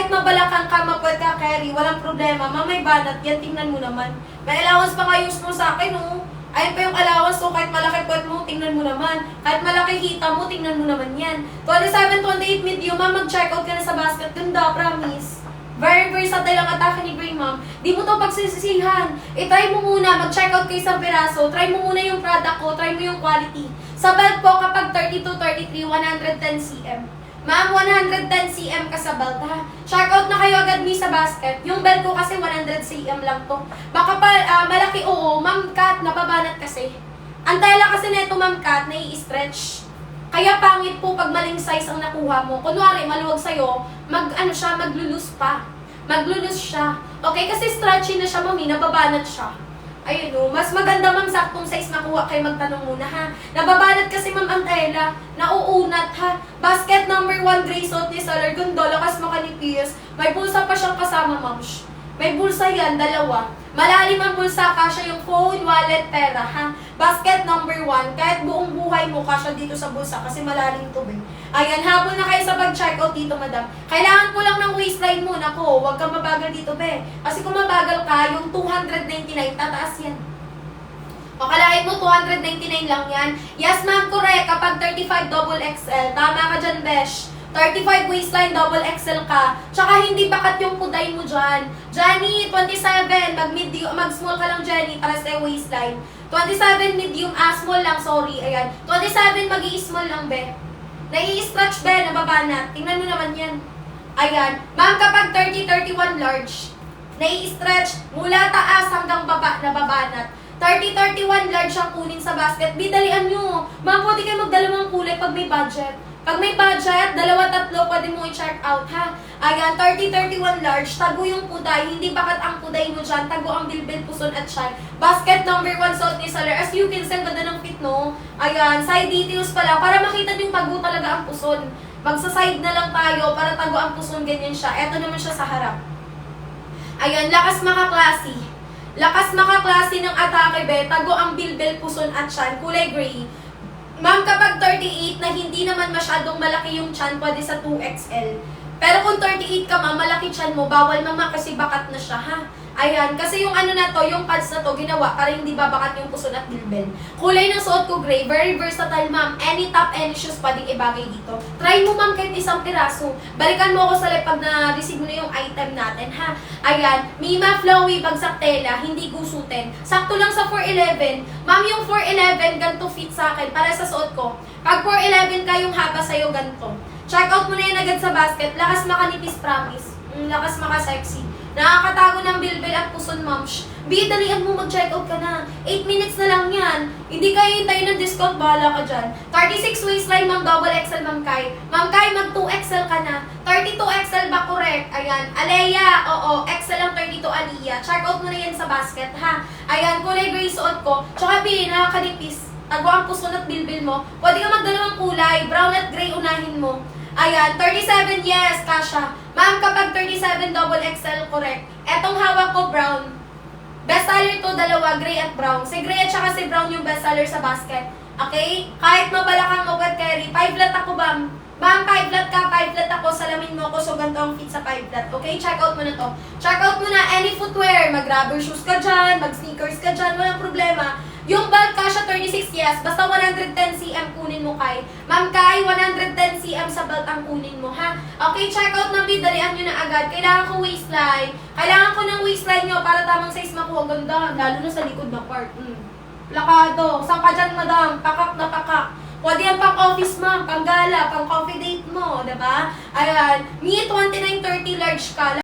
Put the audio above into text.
kahit mabalakang ka, mapuwet ka, carry, walang problema. Ma'am, may banat yan, tingnan mo naman. May allowance pa nga use mo sa akin, oh. Ayun pa yung allowance, so kahit malaki puwet mo, tingnan mo naman. Kahit malaki hita mo, tingnan mo naman yan. 27, 28 medium, ma'am, mag-check out ka na sa basket. Ganda, promise. Very versatile ang atake ni Gray, ma'am. Di mo to pagsisisihan. I-try mo muna, mag-check out kayo sa piraso. Try mo muna yung product ko, try mo yung quality. Sa belt po, kapag 32, 33, 110 cm. Ma'am, 110 cm ka sa belt, ha? Check out na kayo agad mi sa basket. Yung belt ko kasi 100 cm lang to. Baka pa, malaki, oo. Ma'am Kat, nababanat kasi. Ang tela kasi neto, Ma'am Kat, nai-stretch. Kaya pangit po pag maling size ang nakuha mo. Kunwari, maluwag sa'yo, maglulus pa. Maglulus siya. Okay, kasi stretchy na siya, mami, nababanat siya. Ayun o, mas maganda, ma'am, saktong size nakuha kayo, magtanong muna, ha. Nababanat kasi, ma'am, ang tela. Nauunat, ha. Basket number 1, gray suit ni Solar. Gundo, lakas makanipis. May bulsa pa siyang kasama, ma'am. May bulsa yan, dalawa. Malalim ang bulsa, kasya yung phone, wallet, pera, ha. Basket number 1, kahit buong buhay mo, kasya dito sa bulsa kasi malalim to, eh. Ayan, habol na kayo sa pag-checkout dito, madam. Kailangan ko lang ng waistline mo, nako, huwag kang mabagal dito, be. Kasi kung mabagal ka, yung 299, tataas yan. O kalahin mo, 299 lang yan. Yes, ma'am, correct. Kapag 35 double XL, tama ka dyan, besh. 35 waistline, double XL ka. Tsaka hindi bakat yung kuday mo dyan. Jenny, 27, mag-small ka lang, Jenny, para sa waistline. 27 medium, small lang, sorry, ayan. 27, mag-i-small lang, be. Nai-stretch, be, nababanat. Tingnan mo naman yan. Ayan. Ma'am, kapag 30, 31 large, nai-stretch mula taas hanggang baba, nababanat. 30, 31 large ang kunin sa basket. Bidalian nyo. Ma'am, pwede kayo magdalawang kulay pag may budget. Pag may budget, dalawa, tatlo, pwede mo i-check out, ha? Ayan, 30, 31 large, tago yung kuday, hindi bakat ang kuday mo dyan, tago ang bilbil, puson at shine. Basket number 1, suot ni Solar. As you can see, ganda ng fit, no? Ayan, side details pala, para makita nyo tago talaga ang puson. Magsa-side na lang tayo, para tago ang puson, ganyan siya. Eto naman siya sa harap. Ayan, lakas makaklase. Lakas makaklase ng atake, be, tago ang bilbil, puson at shine, kulay gray. Ma'am, kapag 38 na hindi naman masyadong malaki yung chan, pwede sa 2XL. Pero kung 38 ka, ma'am, malaki chan mo, bawal, mama, kasi bakat na siya, ha? Ayan, kasi yung ano na to, yung pads na to, ginawa para hindi babakat yung puson at bilbil. Kulay ng suot ko, gray. Very versatile, ma'am. Any top, any shoes, pwedeng ibagay dito. Try mo, ma'am, kahit isang piraso. Balikan mo ako sa live pag na-receive mo na yung item natin, ha? Ayan, Mima Flowy, bagsak tela, hindi gusutin. Sakto lang sa 411. Ma'am, yung 411, ganito fit sa akin, para sa suot ko. Pag 411 ka, yung haba sa'yo, ganito. Check out mo na yun agad sa basket. Lakas makanipis, promise. Lakas maka-sexy. Nakakatago ng bilbil at puson, ma'am. Dalian mo, mag-check out ka na. 8 minutes na lang yan. Hindi kayo hintayin ng discount, bahala ka dyan. 36 waistline, ma'am, double XL, ma'am Kai. Ma'am Kai, mag 2XL ka na. 32 XL ba, correct? Ayan. Alea, oo, XL ang 32 Aliyah. Check out mo na yan sa basket, ha? Ayan, kulay gray suot ko. Tsaka, nakakanipis. Tago ang puson at bilbil mo. Pwede ka magdalawang kulay. Brown at gray unahin mo. Ayan, 37, yes, kasha. Ma'am, kapag 37, double XL, correct. Etong hawak ko, brown. Bestseller to, dalawa, gray at brown. Si gray at saka si brown yung bestseller sa basket. Okay? Kahit mabalakang mawag carry. 5 flat ako, ma'am. Ma'am, 5 flat ka, 5 flat ako. Salamin mo ako, so ganito ang fit sa 5 flat. Okay? Check out mo na to. Check out mo na any footwear. Mag-rubber shoes ka dyan, mag-sneakers ka dyan, walang problema. Yung belt kasha 36, yes. Basta 110 cm kunin mo, Kai. Ma'am Kai, 110 cm sa belt ang kunin mo, ha? Okay, check out na, dalian nyo na agad. Kailangan ko waistline. Kailangan ko ng waistline nyo para tamang size makuha. Ganda, lalo na sa likod na part. Plakado. Saan ka dyan, madam? Pakak na pakak. Pwede yan pang office, ma'am. Pang gala, pang coffee date mo, diba? Ayan. Me, 29-30 large ka.